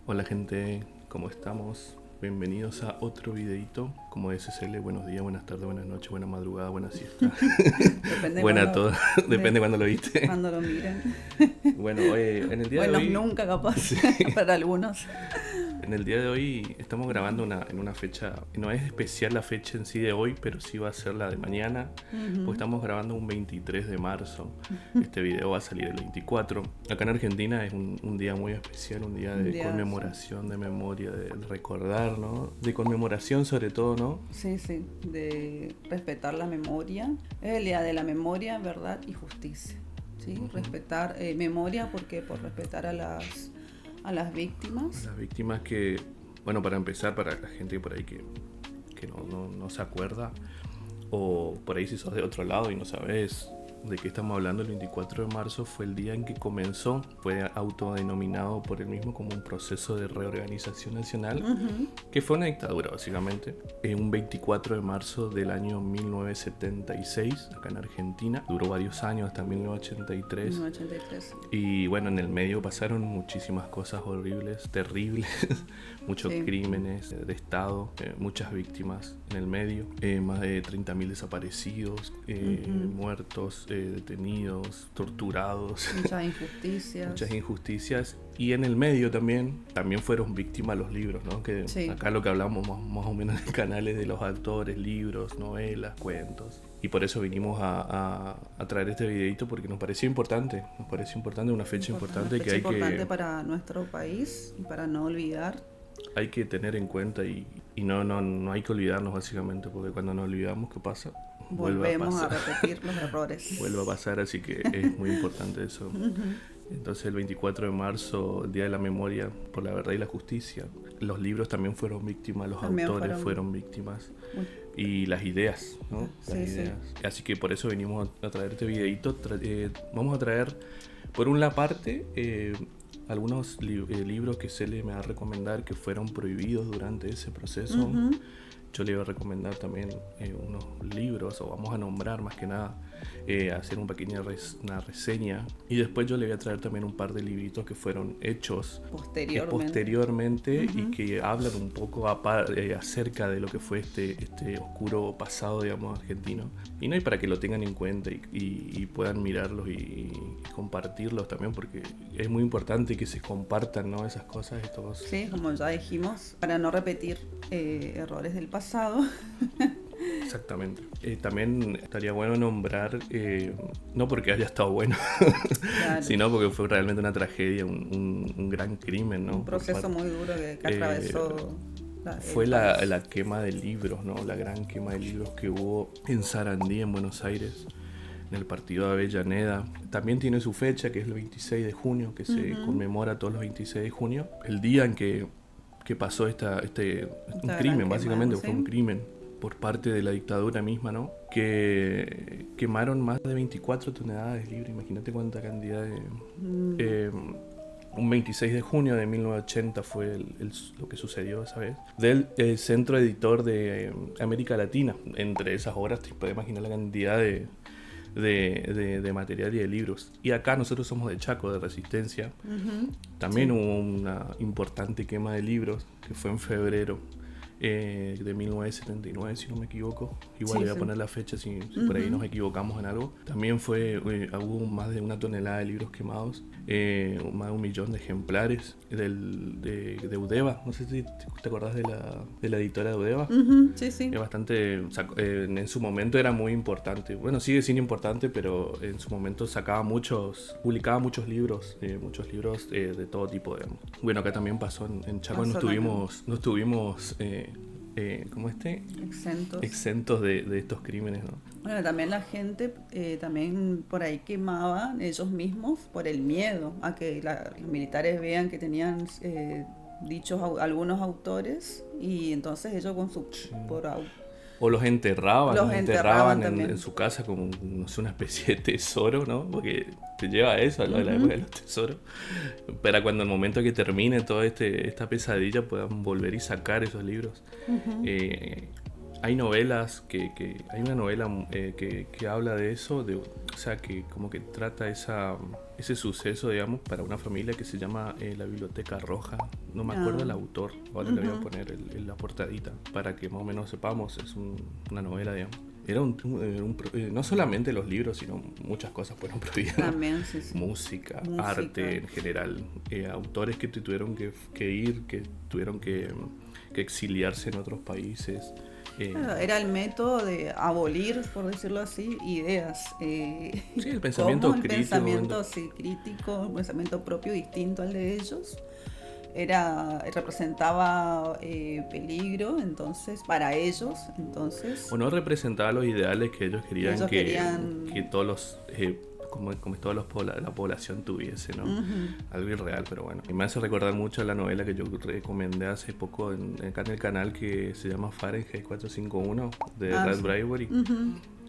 Hola gente, ¿cómo estamos? Bienvenidos a otro videito, como SSL, buenos días, buenas tardes, buenas noches, buena madrugada, buena siesta. Depende Buena cuando, todo, depende de cuando lo viste. cuando lo miren. Bueno, en el día de Buenos hoy, nunca, capaz, sí, para algunos. en el día de hoy estamos grabando en una fecha, no es especial la fecha en sí de hoy, pero sí va a ser la de mañana, porque estamos grabando un 23 de marzo. Este video va a salir el 24. Acá en Argentina es un día muy especial, un día Un de día, conmemoración, de memoria, de recordar, ¿no? De conmemoración sobre todo, ¿no? sí, de respetar la memoria. Es el día de la memoria, verdad y justicia. ¿Sí? Respetar memoria, porque por respetar a las víctimas. Las víctimas que, bueno, para empezar, para la gente por ahí que no se acuerda, o por ahí si sos de otro lado y no sabes de qué estamos hablando, el 24 de marzo fue el día en que comenzó, fue autodenominado por él mismo como un proceso de reorganización nacional, que fue una dictadura básicamente, un 24 de marzo del año 1976, acá en Argentina, duró varios años hasta 1983. 1983. Y bueno, en el medio pasaron muchísimas cosas horribles, terribles, muchos crímenes de Estado, muchas víctimas en el medio, más de 30.000 desaparecidos, muertos, detenidos, torturados. Muchas injusticias. Muchas injusticias. Y en el medio también fueron víctimas los libros, ¿no? Que acá lo que hablamos más o menos en el canal es de los autores, libros, novelas, cuentos. Y por eso vinimos a traer este videito, porque nos pareció importante, una fecha importante que hay importante para nuestro país y para no olvidar. Hay que tener en cuenta y no hay que olvidarnos básicamente, porque cuando nos olvidamos, ¿qué pasa? Volvemos a repetir los errores. Vuelve a pasar, así que es muy importante eso. Entonces el 24 de marzo, el Día de la Memoria por la Verdad y la Justicia, los libros también fueron víctimas, los autores fueron víctimas. Y las ideas, ¿no? Las ideas. Así que por eso venimos a traer este videito. Vamos a traer, por una parte, algunos libros que Cele me va a recomendar que fueron prohibidos durante ese proceso. Yo le voy a recomendar también unos libros, o vamos a nombrar más que nada, hacer una pequeña una reseña. Y después yo le voy a traer también un par de libritos que fueron hechos posteriormente y que hablan un poco acerca de lo que fue este oscuro pasado, digamos, argentino. Y no hay para que lo tengan en cuenta y puedan mirarlos y compartirlos también, porque es muy importante que se compartan, ¿no? Esas cosas. Sí, como ya dijimos, para no repetir errores del pasado. Exactamente. También estaría bueno nombrar, no porque haya estado bueno, claro, sino porque fue realmente una tragedia, un gran crimen, ¿no? Un proceso muy duro que atravesó. Fue la quema de libros, ¿no? La gran quema de libros que hubo en Sarandí, en Buenos Aires, en el partido de Avellaneda. También tiene su fecha, que es el 26 de junio, que se conmemora todos los 26 de junio, el día en que pasó un crimen, básicamente, fue un crimen por parte de la dictadura misma, ¿no? Que quemaron más de 24 toneladas de libros. Imagínate cuánta cantidad de... un 26 de junio de 1980 fue lo que sucedió esa vez. Del Centro Editor de América Latina. Entre esas obras te puedes imaginar la cantidad de material y de libros. Y acá nosotros somos de Chaco, de Resistencia. También hubo una importante quema de libros que fue en febrero de 1979, si no me equivoco. Igual le voy a poner la fecha si por ahí nos equivocamos en algo. También hubo más de 1 tonelada de libros quemados, más de 1 millón de ejemplares de Udeva. No sé si te acordás de la editora de Udeva. Sí. Es bastante, en su momento era muy importante. Bueno, sigue siendo importante, pero en su momento publicaba muchos libros de todo tipo, digamos. Bueno, acá también pasó en Chaco, no estuvimos exentos de estos crímenes, ¿no? Bueno, también la gente también por ahí quemaba ellos mismos por el miedo a que los militares vean que tenían dichos algunos autores, y entonces ellos con su o los enterraban en su casa como, no sé, una especie de tesoro, ¿no? Porque te lleva a eso, a la época de los tesoros. Para cuando el momento que termine toda esta pesadilla puedan volver y sacar esos libros. hay novelas hay una novela que habla de eso, o sea, que como que trata ese suceso, digamos, para una familia que se llama La Biblioteca Roja. No me acuerdo el autor, ahora le voy a poner la portadita para que más o menos sepamos. Es una novela, digamos. Era no solamente los libros, sino muchas cosas fueron prohibidas. También, sí, sí. Música, arte en general. Autores que tuvieron que ir, que tuvieron que exiliarse en otros países. Claro, era el método de abolir, por decirlo así, ideas. Sí, el pensamiento crítico. El pensamiento crítico, un pensamiento propio distinto al de ellos. Representaba peligro, entonces, para ellos, entonces. O no representaba los ideales que ellos querían que todos los como toda la población tuviese, ¿no? Algo irreal, pero bueno. Y me hace recordar mucho la novela que yo recomendé hace poco acá en el canal, que se llama Fahrenheit 451 de Ray Bradbury.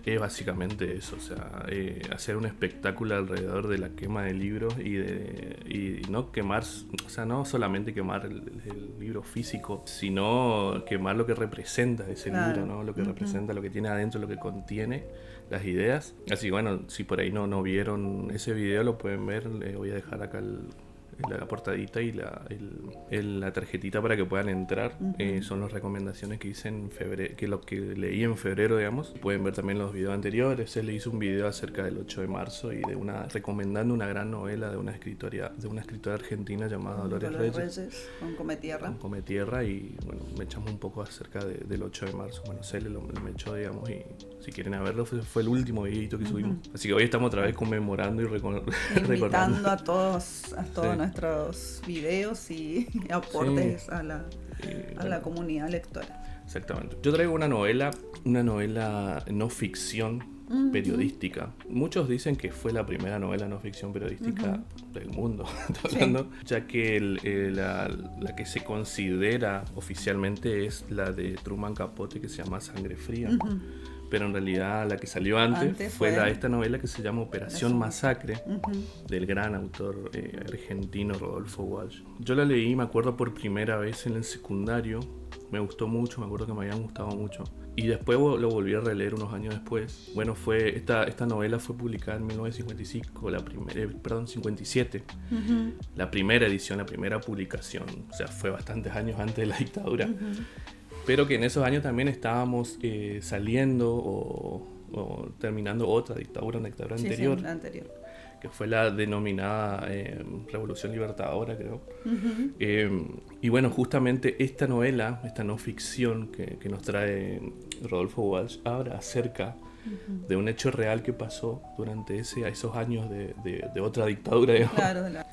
Es básicamente eso, o sea, hacer un espectáculo alrededor de la quema de libros y no quemar, o sea, no solamente quemar el libro físico, sino quemar lo que representa ese libro, ¿no? Lo que representa, lo que tiene adentro, lo que contiene, las ideas. Así que bueno, si por ahí no vieron ese video, lo pueden ver. Les voy a dejar acá la portadita y la tarjetita para que puedan entrar. Son las recomendaciones que hice en febrero, que lo que leí en febrero, digamos. Pueden ver también los videos anteriores. Se le hizo un video acerca del 8 de marzo y recomendando una gran novela de una escritora argentina llamada Dolores Reyes, con Come Tierra. Y bueno, me echamos un poco acerca del 8 de marzo. Bueno, Cele me echó, digamos, y si quieren a verlo, fue el último videito que subimos. Así que hoy estamos otra vez conmemorando y recordando. Invitando a todos nuestros videos y aportes a la comunidad lectora. Exactamente. Yo traigo una novela no ficción periodística. Muchos dicen que fue la primera novela no ficción periodística del mundo, ya que la que se considera oficialmente es la de Truman Capote, que se llama Sangre Fría. Pero en realidad la que salió antes fue esta novela que se llama Operación Masacre, del gran autor argentino Rodolfo Walsh. Yo la leí, me acuerdo, por primera vez en el secundario. Me gustó mucho, me acuerdo que me habían gustado mucho. Y después lo volví a releer unos años después. Bueno, esta novela fue publicada en 1955, 57. La primera edición, la primera publicación. O sea, fue bastantes años antes de la dictadura. Pero que en esos años también estábamos saliendo o terminando una dictadura anterior, que fue la denominada Revolución Libertadora, creo. Y bueno, justamente esta novela, esta no ficción que nos trae Rodolfo Walsh, habla acerca de un hecho real que pasó durante esos años de otra dictadura, digamos,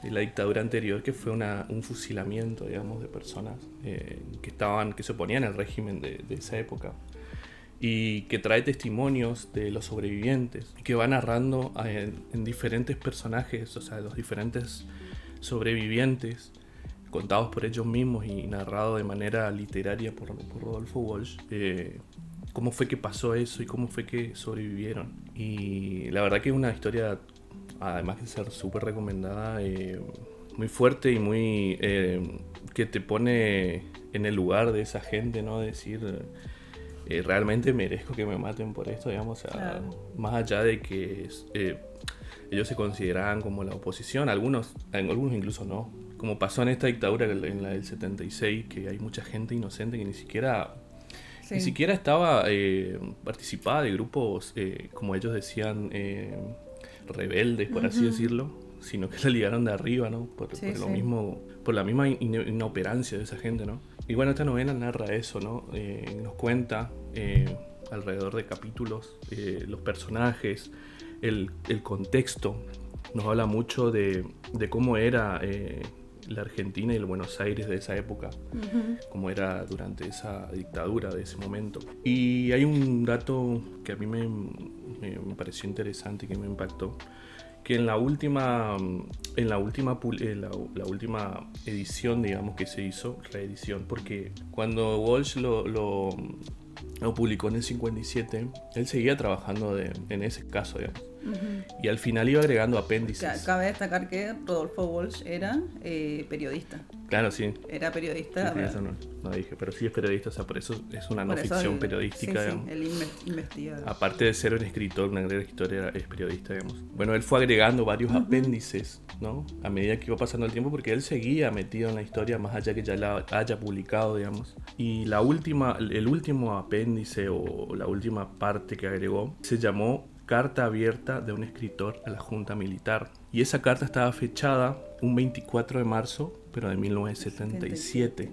de la dictadura anterior, que fue un fusilamiento, digamos, de personas que se oponían al régimen de esa época, y que trae testimonios de los sobrevivientes, que va narrando en diferentes personajes, o sea, los diferentes sobrevivientes, contados por ellos mismos y narrado de manera literaria por Rodolfo Walsh, cómo fue que pasó eso y cómo fue que sobrevivieron. Y la verdad que es una historia, además de ser súper recomendada, muy fuerte y muy que te pone en el lugar de esa gente, ¿no? Decir, realmente merezco que me maten por esto, digamos. O sea, más allá de que ellos se consideraban como la oposición, algunos incluso no. Como pasó en esta dictadura, en la del 76, que hay mucha gente inocente que ni siquiera estaba participada de grupos, como ellos decían, rebeldes, por así decirlo, sino que la ligaron de arriba, ¿no? Por la misma inoperancia de esa gente, ¿no? Y bueno, esta novela narra eso, ¿no? Nos cuenta alrededor de capítulos los personajes, el contexto. Nos habla mucho de cómo era la Argentina y el Buenos Aires de esa época, como era durante esa dictadura de ese momento. Y hay un dato que a mí me pareció interesante y que me impactó, que en la última edición, digamos, que se hizo, reedición, porque cuando Walsh lo publicó en el 57, él seguía trabajando en ese caso, digamos. Y al final iba agregando apéndices. Cabe destacar que Rodolfo Walsh era periodista. Claro, sí. Era periodista. Sí, eso no dije, pero sí es periodista, o sea, por eso es una no ficción periodística, sí, digamos. Él investiga. Aparte de ser un escritor, un gran escritor, es periodista, digamos. Bueno, él fue agregando varios apéndices, ¿no? A medida que iba pasando el tiempo, porque él seguía metido en la historia, más allá que ya la haya publicado, digamos. Y el último apéndice o la última parte que agregó se llamó Carta abierta de un escritor a la Junta Militar. Y esa carta estaba fechada un 24 de marzo, pero de 1977,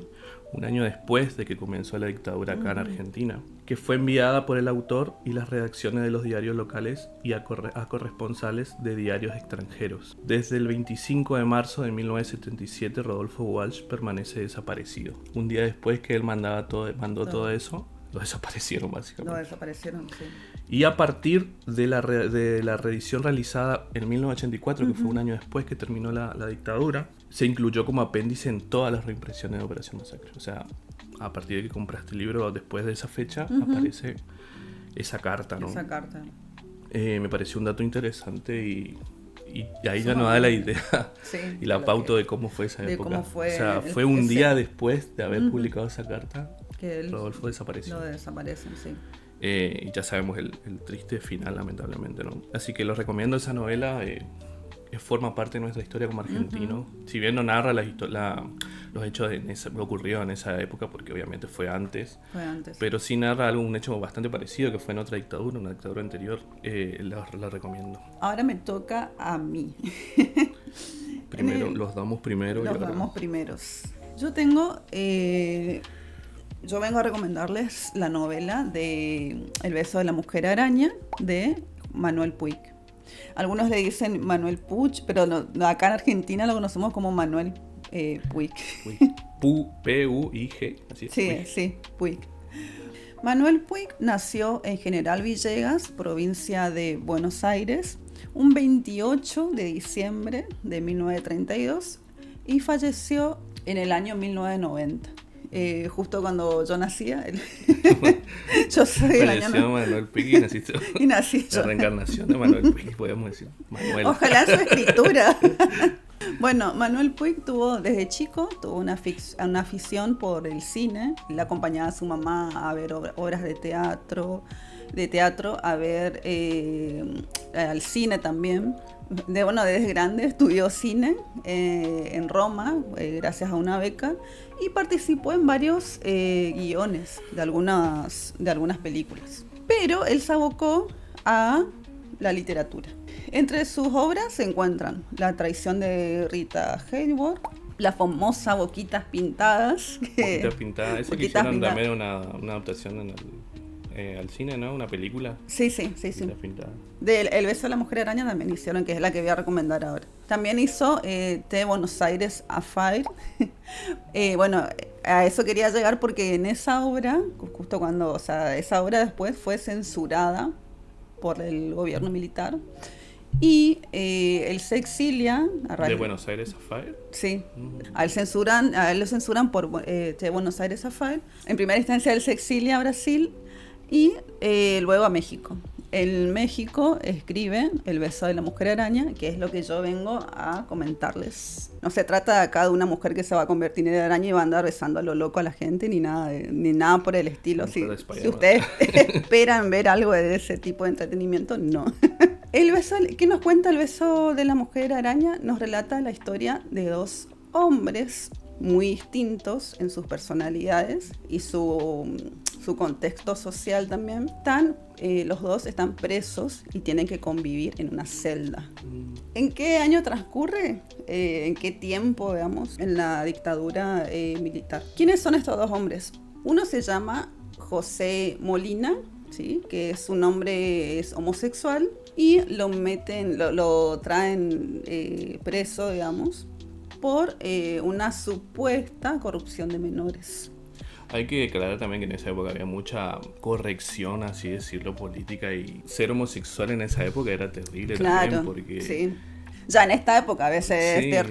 un año después de que comenzó la dictadura acá en Argentina, que fue enviada por el autor y las redacciones de los diarios locales y a corresponsales de diarios extranjeros. Desde el 25 de marzo de 1977, Rodolfo Walsh permanece desaparecido. Un día después que él mandó todo eso, lo desaparecieron básicamente. Lo desaparecieron, sí. Y a partir de la reedición realizada en 1984, que fue un año después que terminó la dictadura, se incluyó como apéndice en todas las reimpresiones de Operación Masacre. O sea, a partir de que compraste el libro, después de esa fecha, aparece esa carta, ¿no? Esa carta. Me pareció un dato interesante y ahí ya nos da la idea y la pauta de cómo fue esa época. Cómo fue, o sea, fue un día después de haber publicado esa carta que Rodolfo desapareció. Lo desaparecen, sí. Y ya sabemos el triste final, lamentablemente, ¿no? Así que los recomiendo esa novela. Forma parte de nuestra historia como argentino. Si bien no narra los hechos que ocurrieron en esa época, porque obviamente fue antes. Pero sí narra un hecho bastante parecido que fue en otra dictadura, una dictadura anterior. La recomiendo. Ahora me toca a mí. Primero, los damos primero. Los damos primeros. Yo tengo... Yo vengo a recomendarles la novela de El beso de la mujer araña de Manuel Puig. Algunos le dicen Manuel Puig, pero acá en Argentina lo conocemos como Manuel Puig. P-U-I-G, así es. Sí, Puig. Sí, Puig. Manuel Puig nació en General Villegas, provincia de Buenos Aires, un 28 de diciembre de 1932 y falleció en el año 1990. Justo cuando yo nacía, yo soy del año Manuel Puig y nací yo. La reencarnación de Manuel Puig, podemos decir. Manuel. Ojalá su escritura. Bueno, Manuel Puig desde chico tuvo una afición por el cine. Le acompañaba a su mamá a ver obras de teatro, a ver al cine también. Desde grande estudió cine en Roma, gracias a una beca, y participó en varios guiones de algunas películas. Pero él se abocó a la literatura. Entre sus obras se encuentran La traición de Rita Hayworth, la famosa Boquitas Pintadas. Boquitas Pintadas, esa que hicieron también una adaptación al cine, ¿no? Una película. Sí. El beso de la mujer araña también hicieron, que es la que voy a recomendar ahora. También hizo The Buenos Aires Affair. Bueno, a eso quería llegar porque en esa obra, justo cuando, esa obra después fue censurada por el gobierno militar y él se exilia ¿De Buenos Aires Affair? Sí, a él lo censuran por The Buenos Aires Affair. En primera instancia él se exilia a Brasil y luego a México. En México escribe El beso de la mujer araña, que es lo que yo vengo a comentarles. No se trata acá de una mujer que se va a convertir en araña y va a andar besando a lo loco a la gente, ni nada por el estilo. Si ustedes esperan ver algo de ese tipo de entretenimiento, no. ¿Qué nos cuenta El beso de la mujer araña? Nos relata la historia de dos hombres muy distintos en sus personalidades y su contexto social también. Los dos están presos y tienen que convivir en una celda. ¿En qué año transcurre? ¿En qué tiempo, digamos, en la dictadura militar? ¿Quiénes son estos dos hombres? Uno se llama José Molina, ¿sí? Que es un hombre, es homosexual, y lo traen preso, digamos, por una supuesta corrupción de menores. Hay que aclarar también que en esa época había mucha corrección, así decirlo, política, y ser homosexual en esa época era terrible. Claro, también porque... sí. Ya en esta época a veces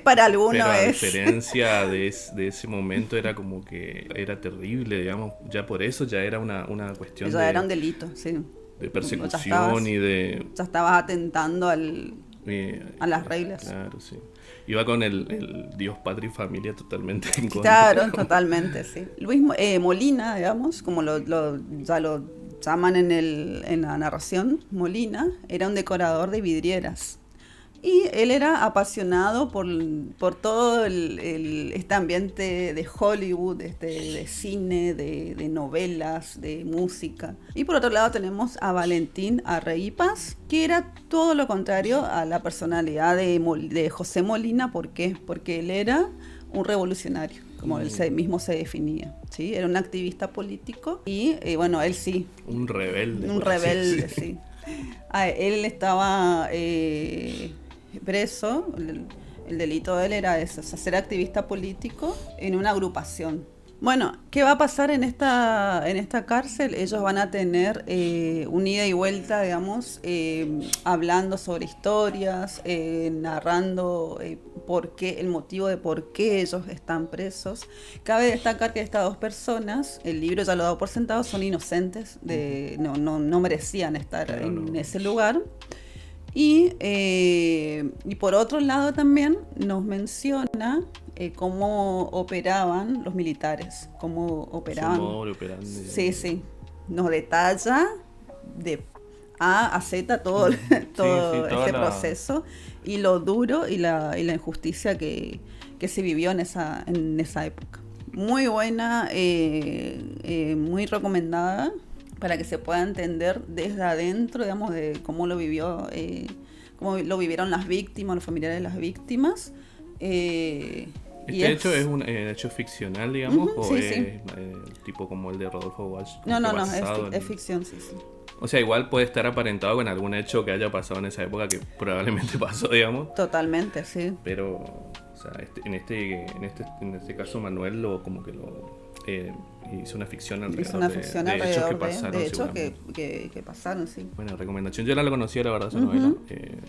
para algunos pero a diferencia de ese momento era como que era terrible, digamos, ya por eso ya era una cuestión ya era un delito, sí. de persecución y de... Ya estabas atentando a las reglas. Claro, sí. Iba con el Dios, patria y familia totalmente en contra. Claro, totalmente, sí. Luis Molina, digamos, como ya lo llaman en la narración, Molina, era un decorador de vidrieras. Y él era apasionado por todo este ambiente de Hollywood, de cine, de novelas, de música. Y por otro lado tenemos a Valentín Arrey y Paz, que era todo lo contrario a la personalidad de José Molina. ¿Por qué? Porque él era un revolucionario, como él mismo se definía, ¿sí? Era un activista político y, bueno, él sí. Un rebelde. Un rebelde, sí. Él estaba... preso. El delito de él era eso, ser activista político en una agrupación. Bueno, ¿qué va a pasar en esta cárcel? Ellos van a tener un ida y vuelta, digamos, hablando sobre historias, narrando el motivo de por qué ellos están presos. Cabe destacar que estas dos personas, el libro ya lo ha dado por sentado, son inocentes, no merecían estar en ese lugar. Y por otro lado también nos menciona cómo operaban los militares, cómo operaban. Sí. Nos detalla de A a Z todo este proceso y lo duro y la injusticia que se vivió en esa época. Muy buena, muy recomendada, para que se pueda entender desde adentro, digamos, de cómo lo vivieron las víctimas, los familiares de las víctimas. Hecho es un hecho ficcional, digamos, o sí, es tipo como el de Rodolfo Walsh. No, es ficción, sí. O sea, igual puede estar aparentado con algún hecho que haya pasado en esa época, que probablemente pasó, digamos. Totalmente, sí. Pero, o sea, en este caso Manuel hizo una ficción alrededor de hechos que pasaron. De hechos que pasaron, sí. Buena recomendación. Yo no la conocía, la verdad, esa novela.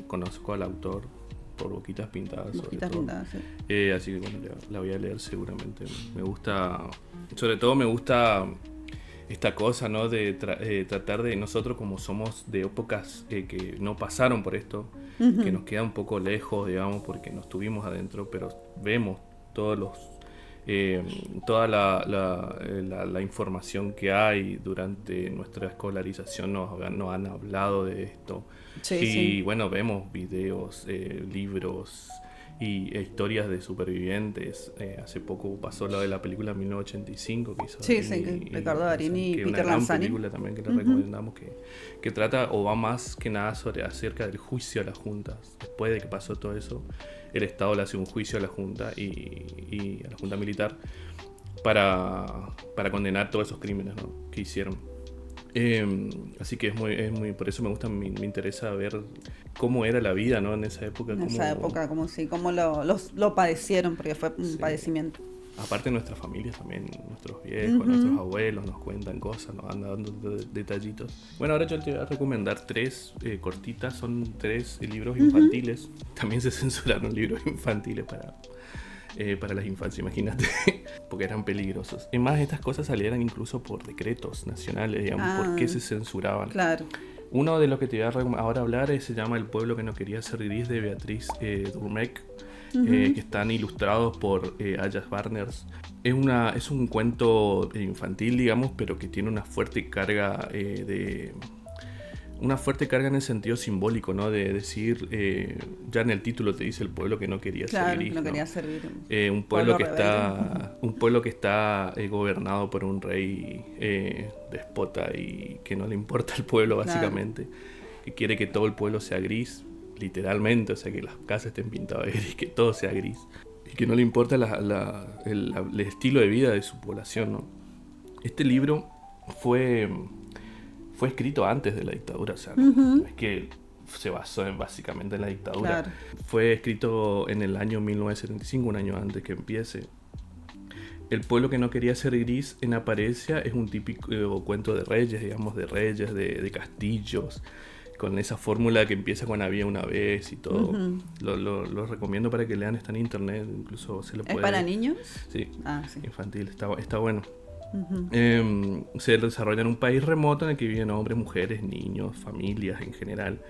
Conozco al autor por Boquitas Pintadas. Sí. Así que bueno, la voy a leer seguramente. Me gusta, sobre todo me gusta esta cosa, ¿no? De tratar de nosotros, como somos de épocas que no pasaron por esto, que nos queda un poco lejos, digamos, porque no estuvimos adentro, pero vemos toda la información que hay durante nuestra escolarización. Nos han hablado de esto. Sí. Bueno, vemos videos, libros y historias de supervivientes. Hace poco pasó lo de la película 1985 que hizo Ricardo Darín y Peter Lanzani. Una gran película también que le recomendamos, que trata o va más que nada acerca del juicio a las juntas. Después de que pasó todo eso, el Estado le hace un juicio a la Junta y a la Junta Militar para condenar todos esos crímenes, ¿no?, que hicieron. Así que es muy por eso me interesa ver cómo era la vida, ¿no?, en esa época. Cómo lo padecieron, porque fue un padecimiento. Aparte nuestras familias también, nuestros viejos, nuestros abuelos nos cuentan cosas, nos van dando detallitos. Bueno, ahora yo te voy a recomendar 3 cortitas, son 3 libros infantiles. También se censuraron libros infantiles para las infancias, imagínate, porque eran peligrosos. Y más, estas cosas salieran incluso por decretos nacionales, digamos, por qué se censuraban. Claro. Uno de los que te voy a ahora hablar se llama El pueblo que no quería ser gris, de Beatriz Durmec. Que están ilustrados por Ayas Barners. Es un cuento infantil, digamos, pero que tiene una fuerte carga en el sentido simbólico, ¿no? De decir, ya en el título te dice el pueblo que no quería ser gris, no quería ser gris. un pueblo que está gobernado por un rey déspota y que no le importa el pueblo, básicamente, que quiere que todo el pueblo sea gris, literalmente, o sea, que las casas estén pintadas de gris, que todo sea gris, y que no le importa el estilo de vida de su población, ¿no? Este libro fue escrito antes de la dictadura, o sea, no es que se basó básicamente en la dictadura. Claro. Fue escrito en el año 1975, un año antes que empiece. El pueblo que no quería ser gris en Apariencia es un típico cuento de reyes, digamos, de castillos, con esa fórmula que empieza con había una vez y todo. Lo recomiendo para que lean, está en internet, incluso se lo puede... ¿Es para niños? Sí, infantil, está bueno. Se desarrolla en un país remoto en el que viven hombres, mujeres, niños, familias en general,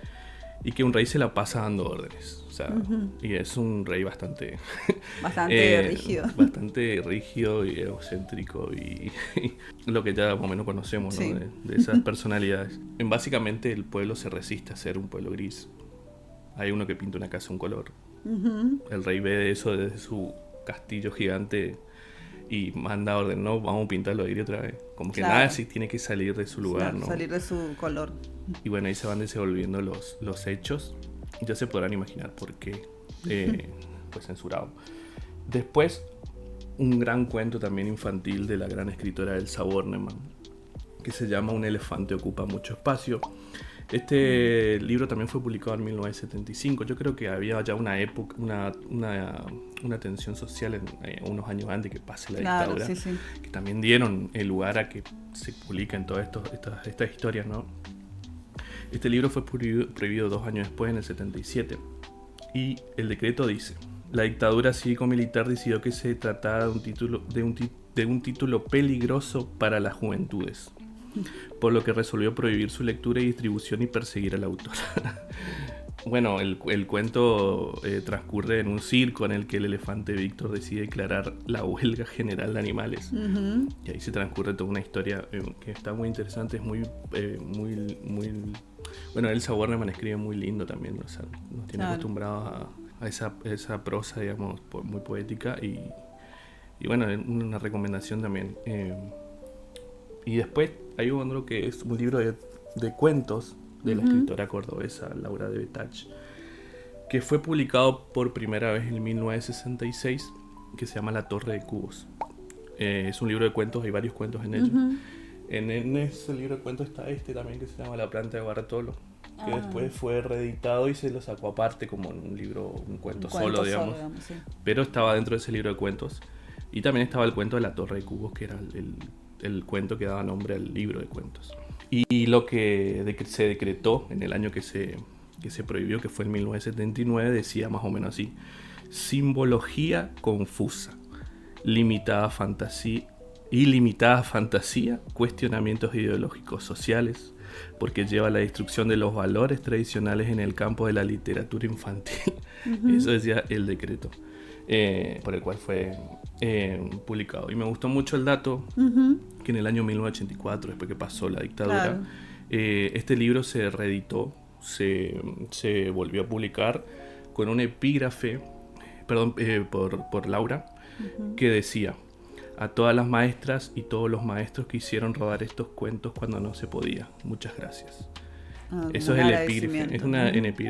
y que un rey se la pasa dando órdenes. O sea, y es un rey bastante rígido. Bastante rígido y egocéntrico y lo que ya más o menos conocemos, ¿no? Sí. De esas personalidades. Básicamente el pueblo se resiste a ser un pueblo gris. Hay uno que pinta una casa un color. El rey ve eso desde su castillo gigante y manda orden, no, vamos a pintarlo de gris otra vez. Como que nada sí tiene que salir de su lugar, ¿no? Salir de su color. Y bueno, ahí se van desenvolviendo los hechos. Y ya se podrán imaginar por qué fue censurado. Después, un gran cuento también infantil de la gran escritora Elsa Bornemann, que se llama Un elefante ocupa mucho espacio. Este libro también fue publicado en 1975. Yo creo que había ya una época, una tensión social unos años antes que pase la dictadura, que también dieron el lugar a que se publiquen todas estas historias, ¿no? Este libro fue prohibido 2 años después, en el 77, y el decreto dice: la dictadura cívico-militar decidió que se trataba de un título peligroso para las juventudes, por lo que resolvió prohibir su lectura y distribución y perseguir al autor. Bueno, el cuento transcurre en un circo en el que el elefante Víctor decide declarar la huelga general de animales. Y ahí se transcurre toda una historia que está muy interesante, es muy... Bueno, Elsa Bornemann escribe muy lindo también, o sea, nos tiene acostumbrados a esa prosa, digamos, muy poética y bueno, una recomendación también. Y después hay otro que es un libro de cuentos de la escritora cordobesa Laura de Betach, que fue publicado por primera vez en 1966, que se llama La Torre de Cubos. Es un libro de cuentos, hay varios cuentos en ello. En ese libro de cuentos está también, que se llama La Planta de Bartolo, que después fue reeditado y se lo sacó aparte como un cuento solo, digamos. Sí. Pero estaba dentro de ese libro de cuentos. Y también estaba el cuento de La Torre de Cubos, que era el cuento que daba nombre al libro de cuentos. Y lo que se decretó en el año que se prohibió, que fue en 1979, decía más o menos así: simbología confusa, ilimitada fantasía, cuestionamientos ideológicos sociales, porque lleva a la destrucción de los valores tradicionales en el campo de la literatura infantil. Eso decía el decreto por el cual fue publicado. Y me gustó mucho el dato que en el año 1984, después que pasó la dictadura, este libro se reeditó, se volvió a publicar con un epígrafe por Laura, que decía: a todas las maestras y todos los maestros que hicieron rodar estos cuentos cuando no se podía, muchas gracias. Eso es el epígrafe. Es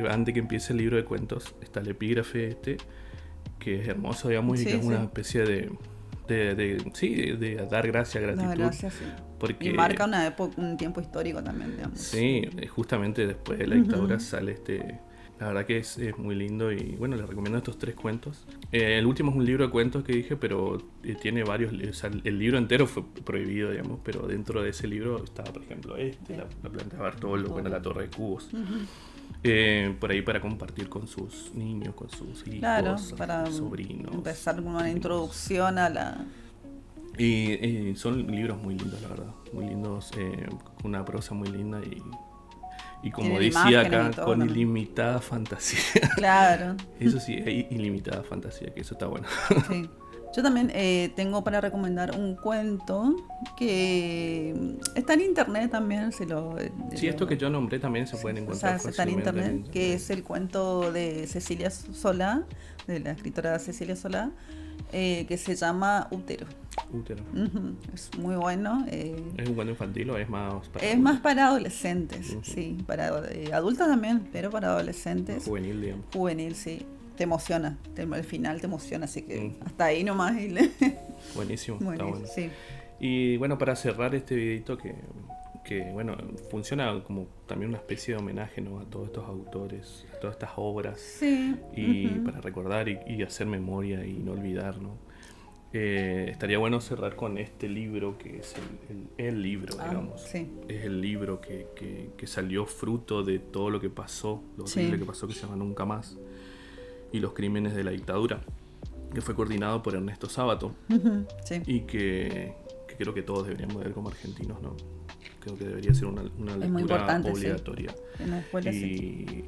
antes que empiece el libro de cuentos está el epígrafe que es hermoso, digamos, y que es una especie de dar gracias, gratitud. Gracias, porque, y marca un tiempo histórico también, digamos. Sí, justamente después de la dictadura sale la verdad que es muy lindo y bueno, les recomiendo estos 3 cuentos. El último es un libro de cuentos que dije, pero tiene varios, o sea, el libro entero fue prohibido, digamos, pero dentro de ese libro estaba, por ejemplo, la Planta de Bartolo, bueno, La Torre de Cubos. Por ahí para compartir con sus niños, con sus hijos, para sobrinos. Empezar con una introducción a la... Y son libros muy lindos, la verdad, muy lindos, con una prosa muy linda y como decía acá, con ilimitada fantasía. Claro. Eso sí, hay ilimitada fantasía, que eso está bueno. Sí. Yo también tengo para recomendar un cuento que está en internet también. Esto que yo nombré también se pueden encontrar fácilmente. Está en internet, que es el cuento de Cecilia Solá, de la escritora Cecilia Solá, que se llama Útero. Es muy bueno. ¿Es un cuento infantil o es más para adultos? Más para adolescentes, sí. Para adultos también, pero para adolescentes. Juvenil, digamos. Juvenil, sí. Te emociona, al final te emociona, así que hasta ahí nomás. Buenísimo, está bueno. Sí. Y bueno, para cerrar este videito que bueno, funciona como también una especie de homenaje, ¿no?, a todos estos autores, a todas estas obras. Sí. Y para recordar y hacer memoria y no olvidar, ¿no? Estaría bueno cerrar con este libro, que es el libro, digamos. Sí. Es el libro que salió fruto de todo lo que pasó, lo horrible que pasó, que se llama Nunca Más, y los crímenes de la dictadura, que fue coordinado por Ernesto Sábato. Sí. Y que creo que todos deberíamos leer como argentinos, ¿no? Creo que debería ser una lectura obligatoria. Sí. En la escuela, y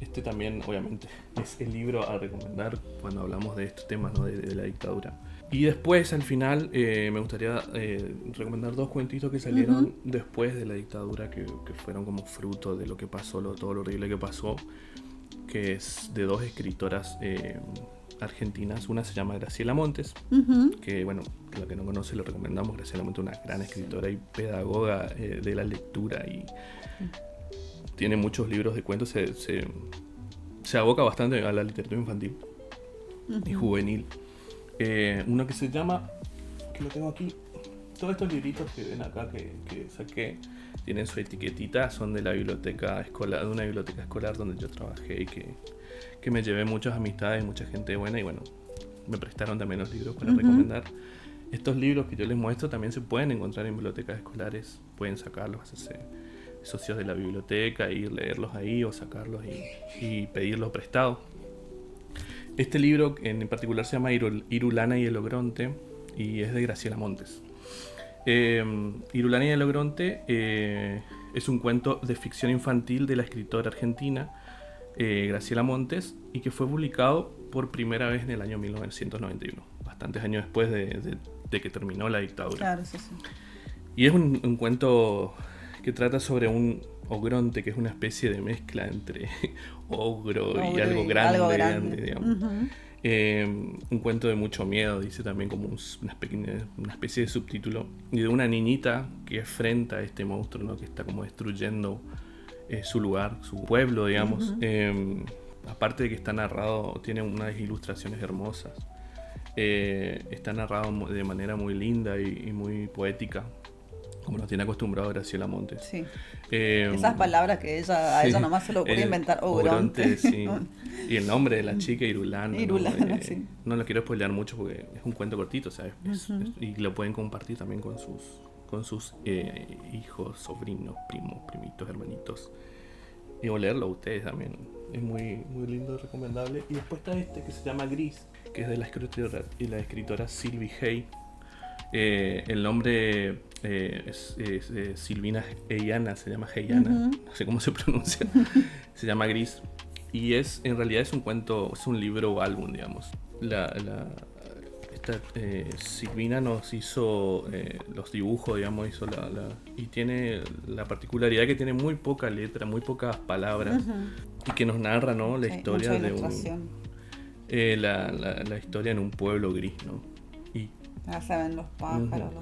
este también, obviamente, es el libro a recomendar cuando hablamos de estos temas, ¿no? de la dictadura. Y después, al final, me gustaría recomendar 2 cuentitos que salieron después de la dictadura, que fueron como fruto de lo que pasó, todo lo horrible que pasó, que es de 2 escritoras argentinas. Una se llama Graciela Montes, que, bueno, lo que no conoce lo recomendamos. Graciela Montes es una gran escritora y pedagoga de la lectura, y tiene muchos libros de cuentos. Se aboca bastante a la literatura infantil y juvenil. Uno que se llama, que lo tengo aquí, todos estos libritos que ven acá que saqué tienen su etiquetita, son de la biblioteca escolar, de una biblioteca escolar donde yo trabajé, y que me llevé muchas amistades, mucha gente buena, y bueno, me prestaron también los libros para recomendar. Estos libros que yo les muestro también se pueden encontrar en bibliotecas escolares, pueden sacarlos, hacerse socios de la biblioteca, ir leerlos ahí o sacarlos y pedirlos prestados. Este libro en particular se llama Irulana y el Ogronte, y es de Graciela Montes. Irulana y el Ogronte es un cuento de ficción infantil de la escritora argentina Graciela Montes, y que fue publicado por primera vez en el año 1991, bastantes años después de que terminó la dictadura. Claro, sí. Y es un cuento que trata sobre un ogronte, que es una especie de mezcla entre ogro y algo grande, digamos. Un cuento de mucho miedo, dice también, como una especie de subtítulo, y de una niñita que enfrenta a este monstruo, ¿no? Que está como destruyendo su lugar, su pueblo, digamos. Aparte de que está narrado, tiene unas ilustraciones hermosas, está narrado de manera muy linda y muy poética, como nos tiene acostumbrado Graciela Montes. Sí. Esas palabras que a ella nomás se le ocurre inventar. Ogronte. Sí. Y el nombre de la chica, Irulana. Irulana, sí. No lo quiero spoilear mucho porque es un cuento cortito, ¿sabes? Y lo pueden compartir también con sus hijos, sobrinos, primos, primitos, hermanitos. Y o leerlo a ustedes también. Es muy, muy lindo y recomendable. Y después está este que se llama Gris, que es de la escritora Sylvie Hay. El nombre es Silvina Heiana, se llama Heiana, no sé cómo se pronuncia. Se llama Gris, y en realidad es un cuento, es un libro o álbum, digamos. Esta Silvina nos hizo los dibujos, digamos, y tiene la particularidad que tiene muy poca letra, muy pocas palabras, y que nos narra, ¿no? La historia de la historia en un pueblo gris, ¿no? Ya saben los pájaros.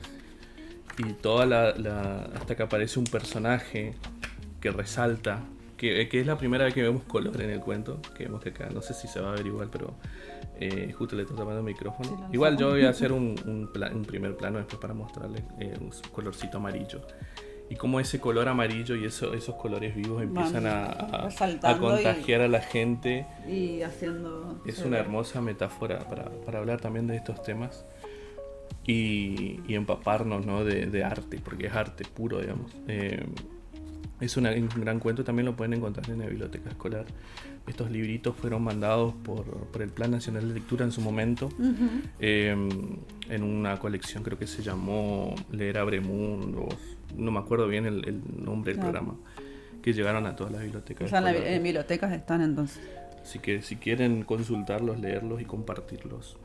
Y hasta que aparece un personaje que resalta, que es la primera vez que vemos color en el cuento, que vemos que acá, no sé si se va a ver igual, pero justo le estoy tapando el micrófono. Sí, igual yo voy a hacer un primer plano después para mostrarles un colorcito amarillo. Y cómo ese color amarillo y esos colores vivos empiezan a contagiar a la gente. Y haciendo... Es una hermosa metáfora para hablar también de estos temas. Y empaparnos, ¿no? de arte, porque es arte puro, digamos. Es un gran cuento, también lo pueden encontrar en la biblioteca escolar. Estos libritos fueron mandados por el Plan Nacional de Lectura en su momento, en una colección, creo que se llamó Leer Abre Mundos, no me acuerdo bien el nombre del programa, que llegaron a todas las bibliotecas. O sea, en bibliotecas están entonces. Así que si quieren consultarlos, leerlos y compartirlos,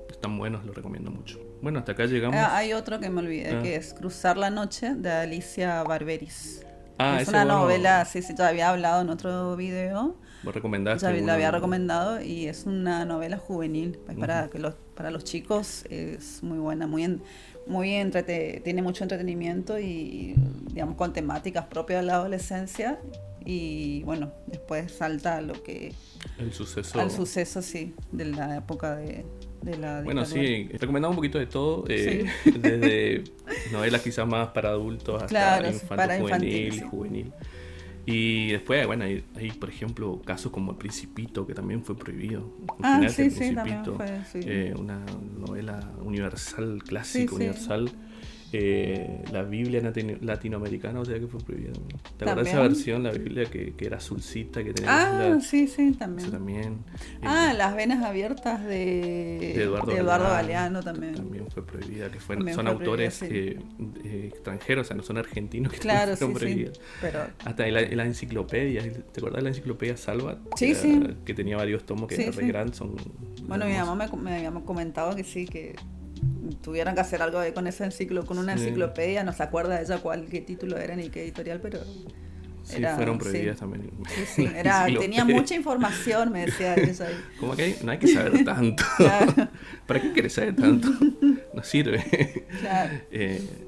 están buenos, los recomiendo mucho. Bueno, hasta acá llegamos. Hay otro que me olvidé, que es Cruzar la Noche, de Alicia Barberis. Es una bueno, novela, sí, ya había hablado en otro video. ¿Vos recomendaste? Ya la había recomendado, y es una novela juvenil. Para los chicos es muy buena, tiene mucho entretenimiento y, digamos, con temáticas propias de la adolescencia. Y bueno, después salta al suceso, sí, de la época de la dictadura. Bueno, sí, recomendamos un poquito de todo, desde novelas quizás más para adultos hasta juvenil. Y después, bueno, hay por ejemplo casos como El Principito, que también fue prohibido. Sí, también fue, una novela universal, clásica, universal. La Biblia latinoamericana, o sea que fue prohibida también. ¿Te acuerdas de esa También. versión, la Biblia que era azulcita, que tenía Ah, sí, sí, eso también. también. Las venas abiertas de de Eduardo Eduardo Galeano Galeano también. también fue prohibida, que También son fue prohibida, autores sí. extranjeros, o sea, no son argentinos que Claro, también fueron sí, sí. prohibidas. Pero Hasta en la enciclopedia, ¿te acuerdas de la enciclopedia Salvat? sí, sí. Que tenía varios tomos que Sí, era re sí. gran, son Bueno, mi hermosos. mamá me había comentado que sí, que tuvieron que hacer algo ahí con con una Sí. enciclopedia. No se acuerda ella qué título era ni qué editorial, pero Sí, era, fueron sí. prohibidas también. Sí, sí, La tenía enciclopedia. mucha información, me decía ella ahí. Como que no hay que saber tanto. Claro, ¿Para qué querés saber tanto? No sirve. claro.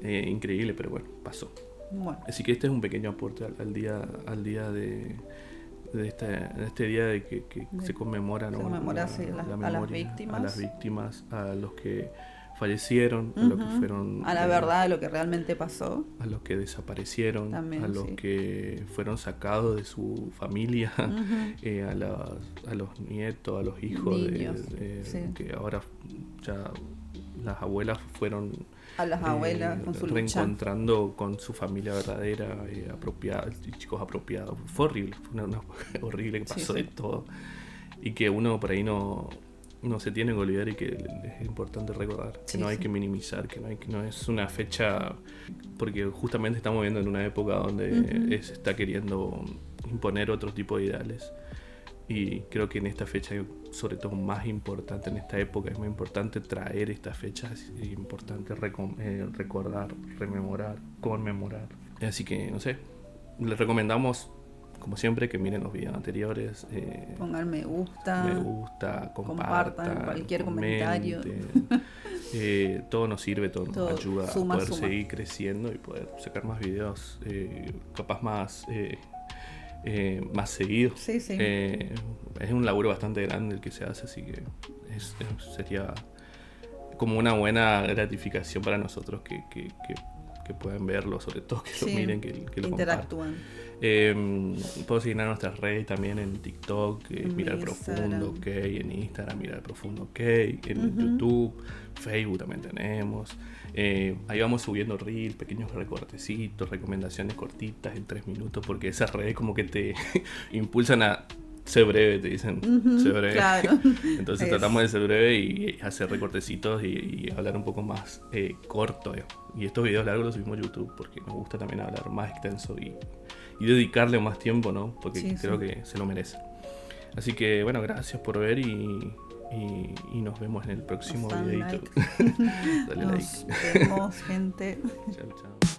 Increíble, pero bueno, pasó. Bueno, Así que este es un pequeño aporte al día de este día de que se conmemora, ¿no? se conmemora sí, la a las memoria, víctimas, a las víctimas, a los que fallecieron, a los que fueron a la verdad de lo que realmente pasó. a los que desaparecieron, También, a los sí. que fueron sacados de su familia, a los nietos, a los hijos Niños, sí. que ahora ya las abuelas fueron A las abuelas con su lucha. reencontrando con su familia verdadera, apropiada, chicos apropiados. Fue horrible, fue una horrible que pasó Sí, sí. de todo y que uno por ahí no se tiene que olvidar y que es importante recordar, que Sí, no hay sí. que minimizar, que no es una fecha, porque justamente estamos viviendo en una época donde se está queriendo imponer otro tipo de ideales. Y creo que en esta fecha, sobre todo más importante, en esta época es muy importante traer estas fechas, es importante recordar, rememorar, conmemorar. Así que, no sé, les recomendamos, como siempre, que miren los videos anteriores. Pongan me gusta. Me gusta, compartan cualquier comentario. Todo nos sirve, todo Todo nos ayuda suma, a poder suma. seguir creciendo y poder sacar más videos, capaz más seguidos. Sí, sí. Es un laburo bastante grande el que se hace, así que sería como una buena gratificación para nosotros que puedan verlo, sobre todo que lo Sí, miren, que lo compartan. interactúan. Puedo seguir a nuestras redes también en TikTok, En Mirar Instagram. Profundo, ok, en Instagram, Mirar Profundo, ok, en YouTube, Facebook también tenemos. Ahí vamos subiendo reels, pequeños recortecitos, recomendaciones cortitas en 3 minutos, porque esas redes como que te impulsan a ser breve, te dicen, ser breve. Claro. Entonces Es. tratamos de ser breve y hacer recortecitos y hablar un poco más corto. Y estos videos largos los subimos a YouTube porque nos gusta también hablar más extenso y dedicarle más tiempo, ¿no? Porque Sí, creo sí. que se lo merece. Así que bueno, gracias por ver y nos vemos en el próximo Nos dan videito. like. Dale Nos like. vemos, gente. Chao, chao.